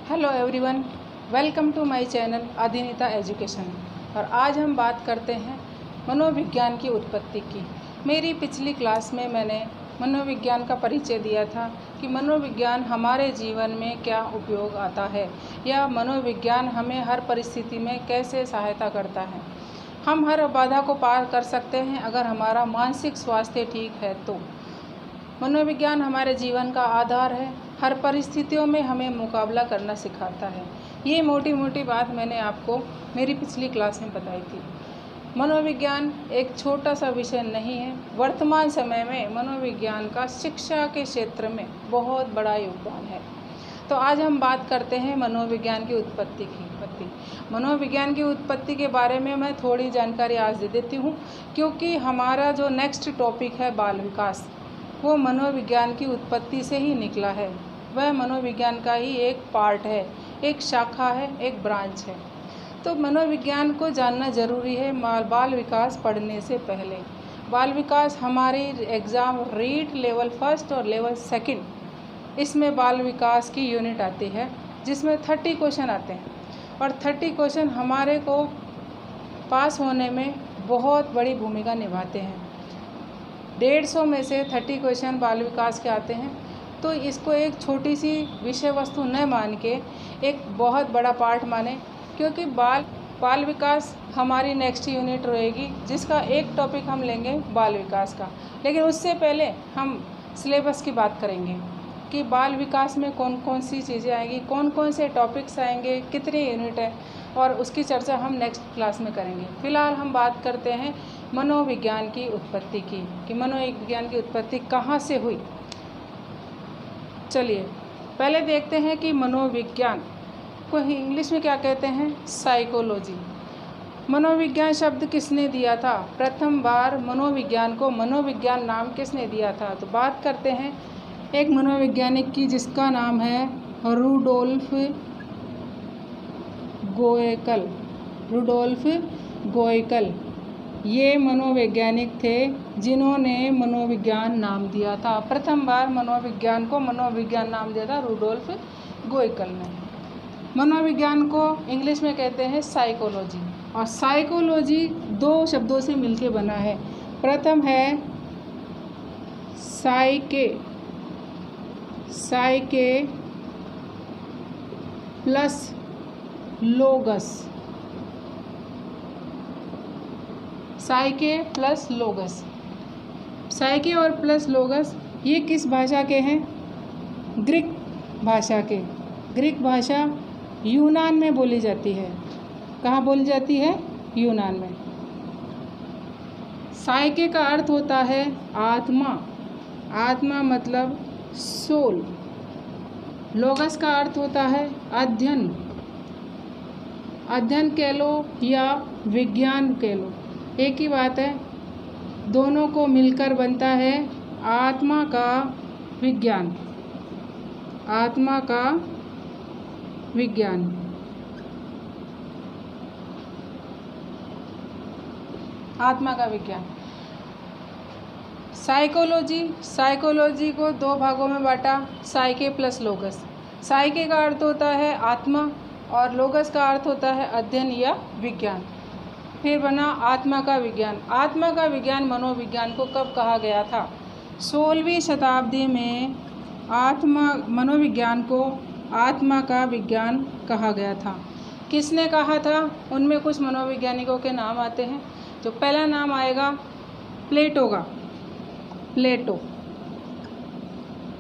Hello everyone, welcome to my channel Adinita education. और आज हम बात करते हैं मनोविज्ञान की उत्पत्ति की। मेरी पिछली क्लास में मैंने मनोविज्ञान का परिचय दिया था कि मनोविज्ञान हमारे जीवन में क्या उपयोग आता है या मनोविज्ञान हमें हर परिस्थिति में कैसे सहायता करता है। हम हर बाधा को पार कर सकते हैं अगर हमारा मानसिक स्वास्थ्य ठीक है तो। मनोविज्ञान हमारे जीवन का आधार है, हर परिस्थितियों में हमें मुकाबला करना सिखाता है। ये मोटी मोटी बात मैंने आपको मेरी पिछली क्लास में बताई थी। मनोविज्ञान एक छोटा सा विषय नहीं है। वर्तमान समय में मनोविज्ञान का शिक्षा के क्षेत्र में बहुत बड़ा योगदान है। तो आज हम बात करते हैं मनोविज्ञान की उत्पत्ति की। मनोविज्ञान की उत्पत्ति के बारे में मैं थोड़ी जानकारी आज दे देती हूँ, क्योंकि हमारा जो नेक्स्ट टॉपिक है बाल विकास, वो मनोविज्ञान की उत्पत्ति से ही निकला है। वह मनोविज्ञान का ही एक पार्ट है, एक शाखा है, एक ब्रांच है। तो मनोविज्ञान को जानना ज़रूरी है बाल विकास पढ़ने से पहले। बाल विकास हमारी एग्ज़ाम रीट लेवल 1 और लेवल 2, इसमें बाल विकास की यूनिट आती है, जिसमें 30 क्वेश्चन आते हैं। और 30 क्वेश्चन हमारे को पास होने में बहुत बड़ी भूमिका निभाते हैं। 150 में से 30 क्वेश्चन बाल विकास के आते हैं। तो इसको एक छोटी सी विषय वस्तु न मान के एक बहुत बड़ा पार्ट माने, क्योंकि बाल विकास हमारी नेक्स्ट यूनिट रहेगी, जिसका एक टॉपिक हम लेंगे बाल विकास का। लेकिन उससे पहले हम सिलेबस की बात करेंगे कि बाल विकास में कौन कौन सी चीज़ें आएंगी, कौन कौन से टॉपिक्स आएंगे, कितनी यूनिट है, और उसकी चर्चा हम नेक्स्ट क्लास में करेंगे। फ़िलहाल हम बात करते हैं मनोविज्ञान की उत्पत्ति की, कि मनोविज्ञान की उत्पत्ति कहाँ से हुई। चलिए पहले देखते हैं कि मनोविज्ञान को इंग्लिश में क्या कहते हैं, साइकोलॉजी। मनोविज्ञान शब्द किसने दिया था? प्रथम बार मनोविज्ञान को मनोविज्ञान नाम किसने दिया था? तो बात करते हैं एक मनोवैज्ञानिक की, जिसका नाम है रुडोल्फ गोएकल। ये मनोवैज्ञानिक थे जिन्होंने मनोविज्ञान नाम दिया था। प्रथम बार मनोविज्ञान को मनोविज्ञान नाम दिया था रुडोल्फ गोएकल ने। मनोविज्ञान को इंग्लिश में कहते हैं साइकोलॉजी। और साइकोलॉजी 2 शब्दों से मिलके बना है। प्रथम है साइके प्लस लोगस। साइके प्लस लोगस, साइके और प्लस लोगस, ये किस भाषा के हैं? ग्रीक भाषा के। ग्रीक भाषा यूनान में बोली जाती है। कहाँ बोली जाती है? यूनान में। साइके का अर्थ होता है आत्मा। आत्मा मतलब सोल। लोगस का अर्थ होता है अध्ययन। अध्ययन कह लो या विज्ञान कह लो, एक ही बात है। दोनों को मिलकर बनता है आत्मा का विज्ञान। आत्मा का विज्ञान। आत्मा का विज्ञान। साइकोलॉजी को 2 भागों में बांटा, साइके प्लस लोगस। साइके का अर्थ होता है आत्मा और लोगस का अर्थ होता है अध्ययन या विज्ञान। फिर बना आत्मा का विज्ञान। आत्मा का विज्ञान मनोविज्ञान को कब कहा गया था? 16वीं शताब्दी में मनोविज्ञान को आत्मा का विज्ञान कहा गया था। किसने कहा था? उनमें कुछ मनोवैज्ञानिकों के नाम आते हैं। जो पहला नाम आएगा प्लेटो का, प्लेटो।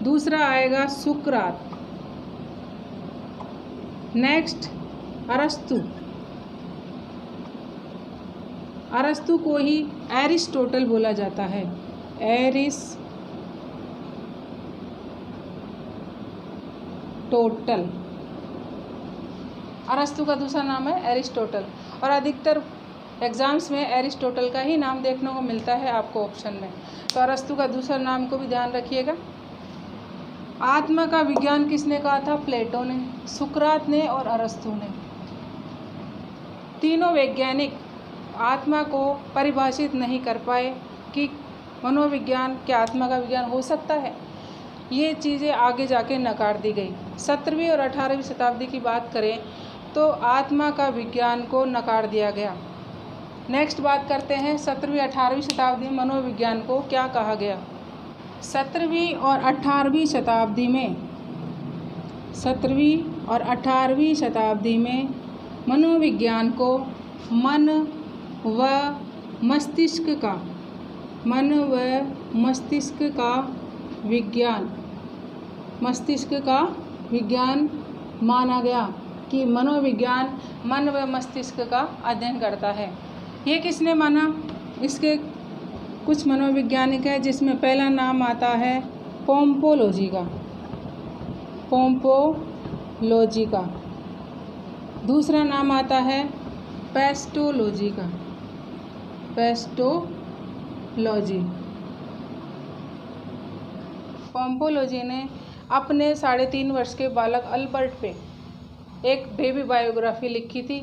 दूसरा आएगा सुकरात। नेक्स्ट अरस्तु को ही एरिस्टोटल बोला जाता है। एरिस्टोटल, अरस्तु का दूसरा नाम है एरिस्टोटल। और अधिकतर एग्जाम्स में एरिस्टोटल का ही नाम देखने को मिलता है आपको ऑप्शन में। तो अरस्तु का दूसरा नाम को भी ध्यान रखिएगा। आत्मा का विज्ञान किसने कहा था? प्लेटो ने, सुकरात ने और अरस्तु ने। तीनों वैज्ञानिक आत्मा को परिभाषित नहीं कर पाए कि मनोविज्ञान क्या आत्मा का विज्ञान हो सकता है। ये चीज़ें आगे जाके नकार दी गई। 17वीं और 18वीं शताब्दी की बात करें तो आत्मा का विज्ञान को नकार दिया गया। नेक्स्ट बात करते हैं 17वीं 18वीं शताब्दी में मनोविज्ञान को क्या कहा गया। 17वीं और 18वीं शताब्दी में 17वीं और 18वीं शताब्दी में मनोविज्ञान को मन व मस्तिष्क का विज्ञान माना गया कि मनोविज्ञान मन व मस्तिष्क का अध्ययन करता है। ये किसने माना? इसके कुछ मनोवैज्ञानिक है जिसमें पहला नाम आता है पोम्पोलॉजी का, दूसरा नाम आता है पेस्टोलॉजी। पोम्पोलॉजी ने अपने 3.5 वर्ष के बालक अल्बर्ट पे एक बेबी बायोग्राफी लिखी थी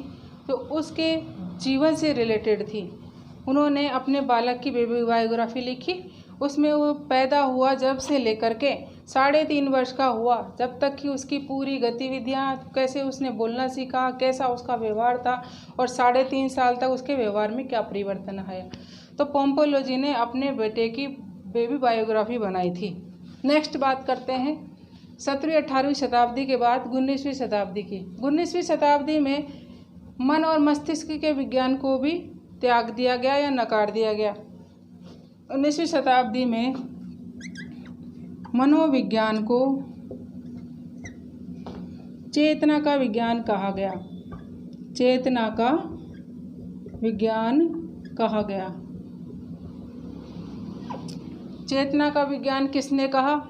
जो उसके जीवन से रिलेटेड थी। उन्होंने अपने बालक की बेबी बायोग्राफी लिखी। उसमें वो पैदा हुआ जब से लेकर के 3.5 वर्ष का हुआ, जब तक कि उसकी पूरी गतिविधियाँ, कैसे उसने बोलना सीखा, कैसा उसका व्यवहार था और 3.5 साल तक उसके व्यवहार में क्या परिवर्तन आया। तो पोम्पोलॉजी ने अपने बेटे की बेबी बायोग्राफी बनाई थी। नेक्स्ट बात करते हैं 17वीं 18वीं शताब्दी के बाद 19वीं शताब्दी की। 19वीं शताब्दी में मन और मस्तिष्क के विज्ञान को भी त्याग दिया गया या नकार दिया गया। 19वीं शताब्दी में मनोविज्ञान को चेतना का विज्ञान कहा गया। चेतना का विज्ञान किसने कहा?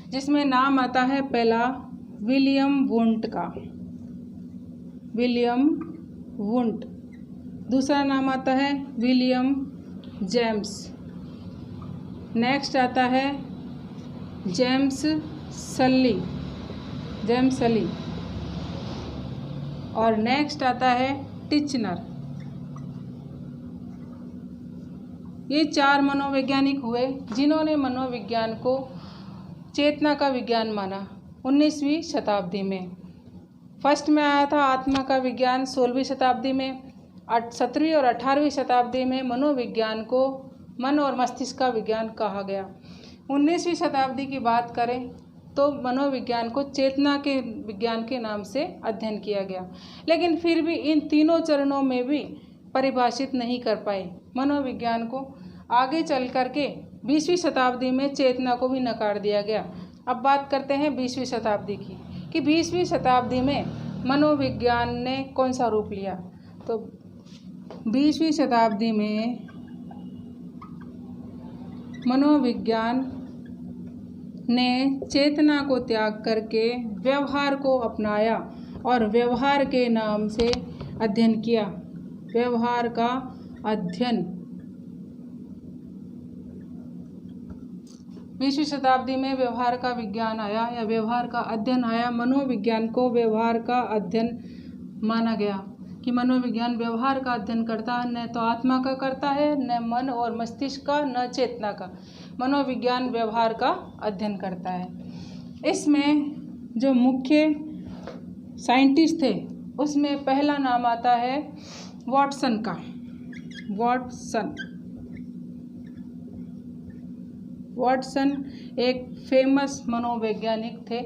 जिसमें नाम आता है पहला विलियम वुंट, दूसरा नाम आता है विलियम जेम्स, नेक्स्ट आता है जेम्स सली और नेक्स्ट आता है टिचनर। ये 4 मनोवैज्ञानिक हुए जिन्होंने मनोविज्ञान को चेतना का विज्ञान माना 19वीं शताब्दी में। फर्स्ट में आया था आत्मा का विज्ञान 16वीं शताब्दी में। 17वीं और 18वीं शताब्दी में मनोविज्ञान को मन और मस्तिष्क का विज्ञान कहा गया। 19वीं शताब्दी की बात करें तो मनोविज्ञान को चेतना के विज्ञान के नाम से अध्ययन किया गया, लेकिन फिर भी इन तीनों चरणों में भी परिभाषित नहीं कर पाए मनोविज्ञान को। आगे चल कर के 20वीं शताब्दी में चेतना को भी नकार दिया गया। अब बात करते हैं 20वीं शताब्दी की कि 20वीं शताब्दी में मनोविज्ञान ने कौन सा रूप लिया। तो 20वीं शताब्दी में मनोविज्ञान ने चेतना को त्याग करके व्यवहार को अपनाया और व्यवहार के नाम से अध्ययन किया। व्यवहार का अध्ययन 20वीं शताब्दी में व्यवहार का विज्ञान आया या व्यवहार का अध्ययन आया। मनोविज्ञान को व्यवहार का अध्ययन माना गया कि मनोविज्ञान व्यवहार का अध्ययन करता है, न तो आत्मा का करता है, न मन और मस्तिष्क का, न चेतना का। मनोविज्ञान व्यवहार का अध्ययन करता है। इसमें जो मुख्य साइंटिस्ट थे उसमें पहला नाम आता है वाटसन का। वाटसन एक फेमस मनोवैज्ञानिक थे।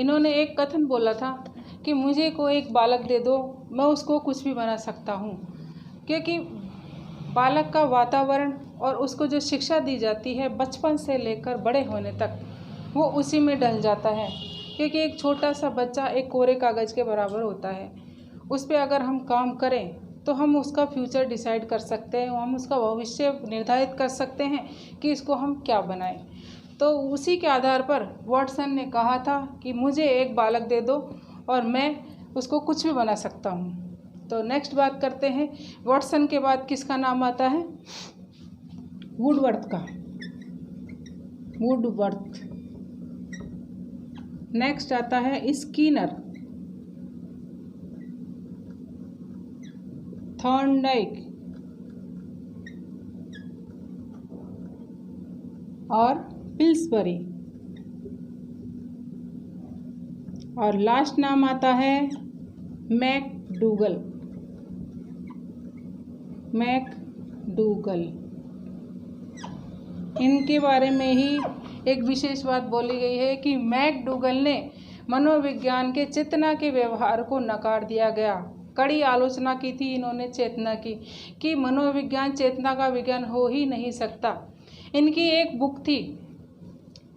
इन्होंने एक कथन बोला था कि मुझे को एक बालक दे दो, मैं उसको कुछ भी बना सकता हूँ, क्योंकि बालक का वातावरण और उसको जो शिक्षा दी जाती है बचपन से लेकर बड़े होने तक वो उसी में ढल जाता है। क्योंकि एक छोटा सा बच्चा एक कोरे कागज़ के बराबर होता है। उस पर अगर हम काम करें तो हम उसका फ्यूचर डिसाइड कर सकते हैं, हम उसका भविष्य निर्धारित कर सकते हैं कि इसको हम क्या बनाएं। तो उसी के आधार पर वाटसन ने कहा था कि मुझे एक बालक दे दो और मैं उसको कुछ भी बना सकता हूँ। तो नेक्स्ट बात करते हैं वाटसन के बाद किसका नाम आता है? वुडवर्थ का। नेक्स्ट आता है स्किनर। थॉर्नडाइक और पिल्सबरी। और लास्ट नाम आता है मैकडूगल। मैकडूगल, इनके बारे में ही एक विशेष बात बोली गई है कि मैकडूगल ने मनोविज्ञान के चेतना के व्यवहार को नकार दिया गया। कड़ी आलोचना की थी इन्होंने चेतना की, कि मनोविज्ञान चेतना का विज्ञान हो ही नहीं सकता। इनकी एक बुक थी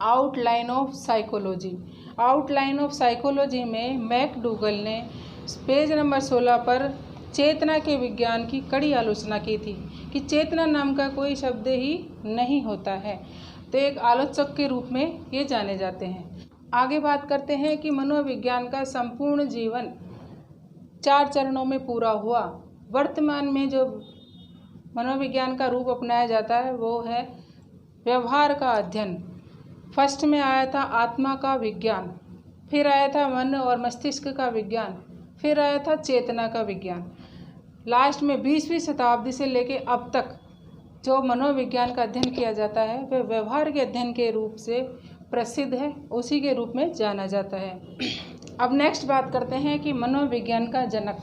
outline of psychology. Outline of psychology में मैकडूगल ने पेज नंबर 16 पर चेतना के विज्ञान की कड़ी आलोचना की थी कि चेतना नाम का कोई शब्द ही नहीं होता है। तो एक आलोचक के रूप में ये जाने जाते हैं। आगे बात करते हैं कि मनोविज्ञान का संपूर्ण जीवन 4 चरणों में पूरा हुआ। वर्तमान में जो मनोविज्ञान का रूप अपनाया जाता है वो है व्यवहार का अध्ययन। फर्स्ट में आया था आत्मा का विज्ञान, फिर आया था मन और मस्तिष्क का विज्ञान, फिर आया था चेतना का विज्ञान। लास्ट में 20वीं शताब्दी से लेके अब तक जो मनोविज्ञान का अध्ययन किया जाता है वह व्यवहार के अध्ययन के रूप से प्रसिद्ध है, उसी के रूप में जाना जाता है। अब नेक्स्ट बात करते हैं कि मनोविज्ञान का जनक।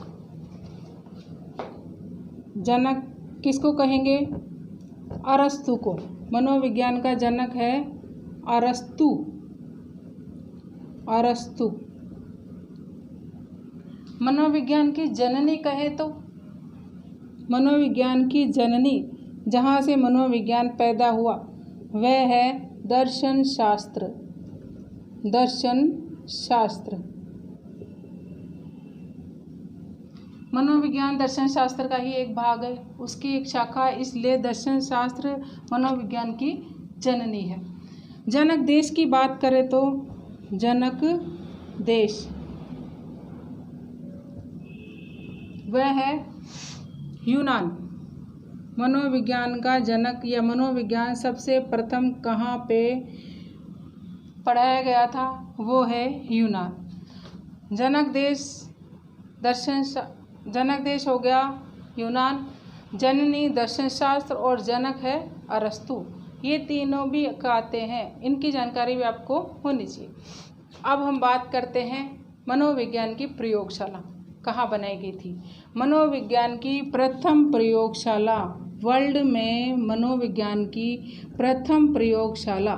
जनक किसको कहेंगे? अरस्तु को। मनोविज्ञान का जनक है अरस्तु। अरस्तु। मनोविज्ञान की जननी कहे तो मनोविज्ञान की जननी जहाँ से मनोविज्ञान पैदा हुआ वह है दर्शन शास्त्र। दर्शन शास्त्र। मनोविज्ञान दर्शन शास्त्र का ही एक भाग है, उसकी एक शाखा, इसलिए दर्शन शास्त्र मनोविज्ञान की जननी है। जनक देश की बात करें तो जनक देश वह है यूनान। मनोविज्ञान का जनक या मनोविज्ञान सबसे प्रथम कहाँ पे पढ़ाया गया था वो है यूनान। जनक देश हो गया यूनान, जननी दर्शन शास्त्र और जनक है अरस्तु। ये तीनों भी आते हैं, इनकी जानकारी भी आपको होनी चाहिए। अब हम बात करते हैं मनोविज्ञान की प्रयोगशाला कहाँ बनाई गई थी। मनोविज्ञान की प्रथम प्रयोगशाला, वर्ल्ड में मनोविज्ञान की प्रथम प्रयोगशाला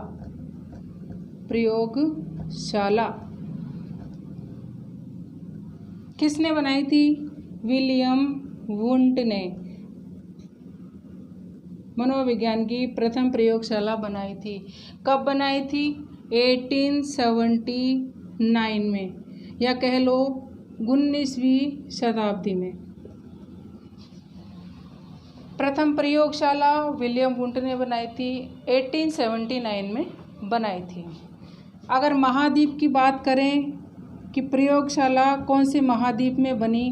किसने बनाई थी? विलियम वुंट ने मनोविज्ञान की प्रथम प्रयोगशाला बनाई थी। कब बनाई थी? 1879 में, या कह लो 19वीं शताब्दी में। प्रथम प्रयोगशाला विलियम वुंट ने बनाई थी, 1879 में बनाई थी। अगर महाद्वीप की बात करें कि प्रयोगशाला कौन से महाद्वीप में बनी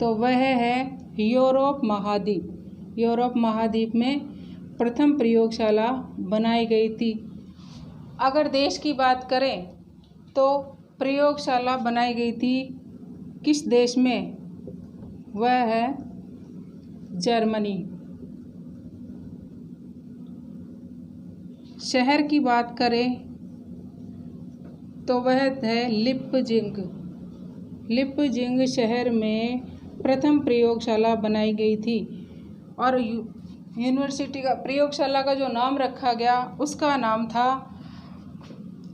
तो वह है यूरोप महाद्वीप। यूरोप महाद्वीप में प्रथम प्रयोगशाला बनाई गई थी। अगर देश की बात करें तो प्रयोगशाला बनाई गई थी किस देश में? वह है जर्मनी। शहर की बात करें तो वह है लिपजिंग। लिपजिंग शहर में प्रथम प्रयोगशाला बनाई गई थी। और यूनिवर्सिटी का प्रयोगशाला का जो नाम रखा गया उसका नाम था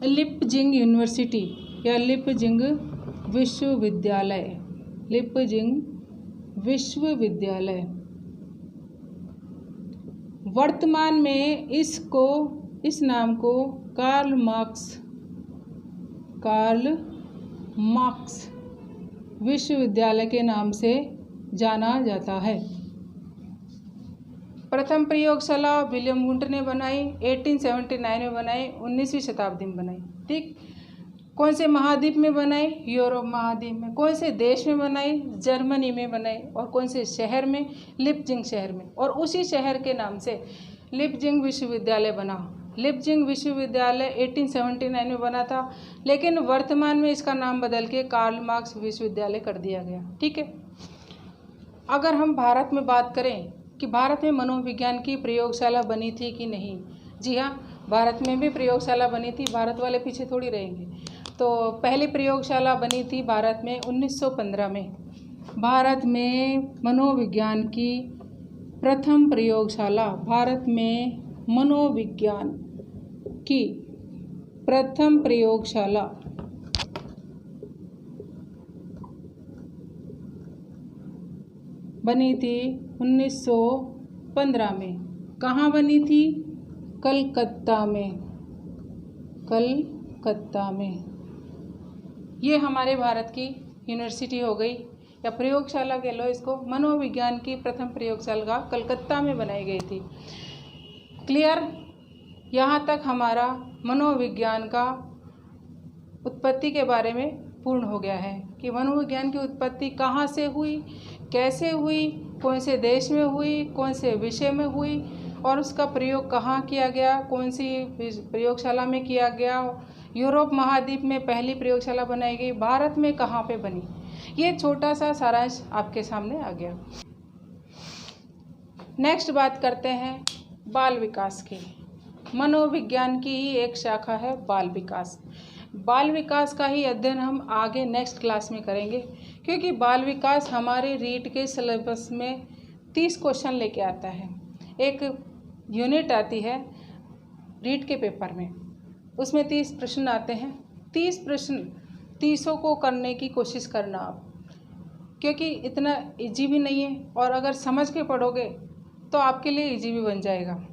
लिपजिंग यूनिवर्सिटी या लिपजिंग विश्वविद्यालय। लिपजिंग विश्वविद्यालय। वर्तमान में इस नाम को कार्ल मार्क्स विश्वविद्यालय के नाम से जाना जाता है। प्रथम प्रयोगशाला विलियम वुंट ने बनाई, 1879 में बनाई, 19वीं शताब्दी में बनाई। ठीक, कौन से महाद्वीप में बनाई? यूरोप महाद्वीप में। कौन से देश में बनाई? जर्मनी में बनाई। और कौन से शहर में? लिपजिंग शहर में। और उसी शहर के नाम से लिपजिंग विश्वविद्यालय बना। लिपजिंग विश्वविद्यालय 1879 में बना था, लेकिन वर्तमान में इसका नाम बदल के कार्ल मार्क्स विश्वविद्यालय कर दिया गया। ठीक है, अगर हम भारत में बात करें कि भारत में मनोविज्ञान की प्रयोगशाला बनी थी कि नहीं, जी हाँ, भारत में भी प्रयोगशाला बनी थी। भारत वाले पीछे थोड़ी रहेंगे। तो पहली प्रयोगशाला बनी थी भारत में 1915 में। भारत में मनोविज्ञान की प्रथम प्रयोगशाला, भारत में मनोविज्ञान की प्रथम प्रयोगशाला बनी थी 1915 में। कहाँ बनी थी? कलकत्ता में। कलकत्ता में। ये हमारे भारत की यूनिवर्सिटी हो गई या प्रयोगशाला कह लो इसको। मनोविज्ञान की प्रथम प्रयोगशाला कलकत्ता में बनाई गई थी। क्लियर? यहाँ तक हमारा मनोविज्ञान का उत्पत्ति के बारे में पूर्ण हो गया है कि मनोविज्ञान की उत्पत्ति कहाँ से हुई, कैसे हुई, कौन से देश में हुई, कौन से विषय में हुई और उसका प्रयोग कहाँ किया गया, कौन सी प्रयोगशाला में किया गया। यूरोप महाद्वीप में पहली प्रयोगशाला बनाई गई, भारत में कहाँ पे बनी। ये छोटा सा सारांश आपके सामने आ गया। नेक्स्ट बात करते हैं बाल विकास की। मनोविज्ञान की ही एक शाखा है बाल विकास। बाल विकास का ही अध्ययन हम आगे नेक्स्ट क्लास में करेंगे, क्योंकि बाल विकास हमारे रीट के सिलेबस में 30 क्वेश्चन लेके आता है। एक यूनिट आती है रीट के पेपर में, उसमें 30 प्रश्न आते हैं। 30 प्रश्न 30 को करने की कोशिश करना आप, क्योंकि इतना इजी भी नहीं है और अगर समझ के पढ़ोगे तो आपके लिए इजी भी बन जाएगा।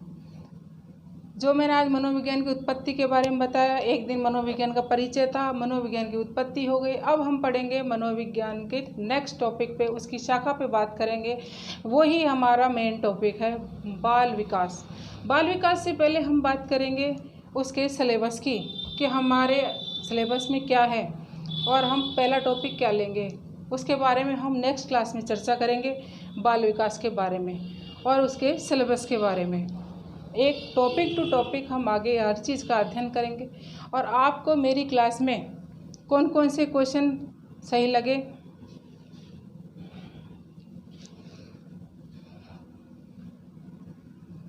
जो मैंने आज मनोविज्ञान की उत्पत्ति के बारे में बताया, एक दिन मनोविज्ञान का परिचय था, मनोविज्ञान की उत्पत्ति हो गई। अब हम पढ़ेंगे मनोविज्ञान के नेक्स्ट टॉपिक पे, उसकी शाखा पे बात करेंगे। वही हमारा मेन टॉपिक है बाल विकास। बाल विकास से पहले हम बात करेंगे उसके सिलेबस की कि हमारे सिलेबस में क्या है और हम पहला टॉपिक क्या लेंगे, उसके बारे में हम नेक्स्ट क्लास में चर्चा करेंगे। बाल विकास के बारे में और उसके सिलेबस के बारे में एक टॉपिक टू टॉपिक हम आगे हर चीज़ का अध्ययन करेंगे। और आपको मेरी क्लास में कौन कौन से क्वेश्चन सही लगे,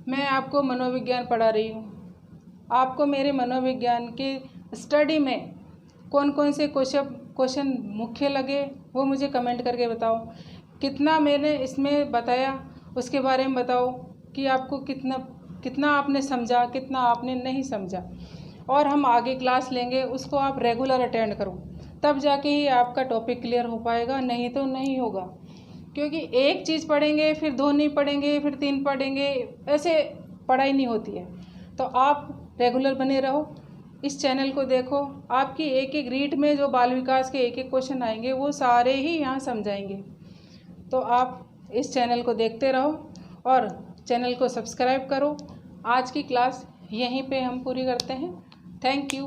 मैं आपको मनोविज्ञान पढ़ा रही हूँ, आपको मेरे मनोविज्ञान के स्टडी में कौन कौन से क्वेश्चन मुख्य लगे वो मुझे कमेंट करके बताओ। कितना मैंने इसमें बताया उसके बारे में बताओ कि आपको कितना आपने समझा, कितना आपने नहीं समझा। और हम आगे क्लास लेंगे, उसको आप रेगुलर अटेंड करो, तब जाके ही आपका टॉपिक क्लियर हो पाएगा, नहीं तो नहीं होगा। क्योंकि एक चीज़ पढ़ेंगे फिर 2 नहीं पढ़ेंगे फिर 3 पढ़ेंगे, ऐसे पढ़ाई नहीं होती है। तो आप रेगुलर बने रहो, इस चैनल को देखो। आपकी एक एक रीट में जो बाल विकास के एक एक क्वेश्चन आएंगे वो सारे ही यहाँ समझाएंगे। तो आप इस चैनल को देखते रहो और चैनल को सब्सक्राइब करो। आज की क्लास यहीं पे हम पूरी करते हैं। Thank you.